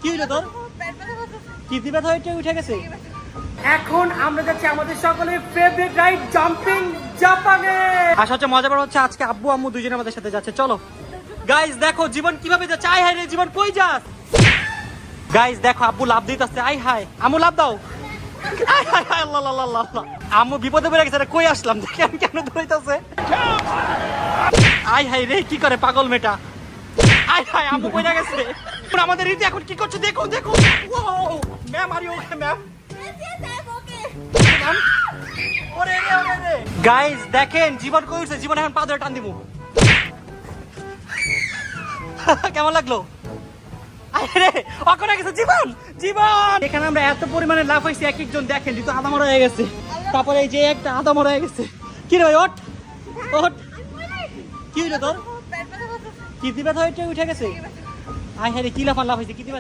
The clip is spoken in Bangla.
কি হইলো তোর? কি দিবে তো এটা উঠে গেছে। এখন আমরা যাচ্ছি আমাদের সকলের ফেভারিট রাইড জাম্পিং জাপানে। আশা হচ্ছে মজা পাওয়া হচ্ছে আজকে আব্বু আম্মু দুইজনে আমাদের সাথে যাচ্ছে। চলো গাইস দেখো জীবন কিভাবে যাচ্ছে। আই হাই রে জীবন কই যাস? গাইস দেখো আব্বু লাভ দিতেছে। আই হাই আম্মু লাভ দাও। আই হাই হাই আল্লাহ আল্লাহ আল্লাহ আল্লাহ। আম্মু বিপদে পড়ে গেছে। কই আসলাম দেখেন কেন ধরতেছে। আই হাই রে কি করে পাগল মেটা। আই হাই আম্মু পড়ে গেছে। আমাদের রীতি এখন কি করছে দেখো দেখো। Ma'am are you okay ma'am? Guys দেখেন জীবন কই উঠছে। জীবন এখন পা ধরে টান দিমু। কেমন লাগলো? আরে অকরা গেছে জীবন জীবন। এখানে আমরা এত পরিমাণে লাভ হইছে এক একজন দেখেন কিন্তু আধা মরা হয়ে গেছে। তারপরে এই যে একটা আধা মরা হয়ে গেছে। কি রে ভাই ওঠ ওঠ। কি হইলো তোর? কি দিবে তো এটা উঠে গেছে। আই হায় রে কি লাফান লাভ হইছে। কি দিবে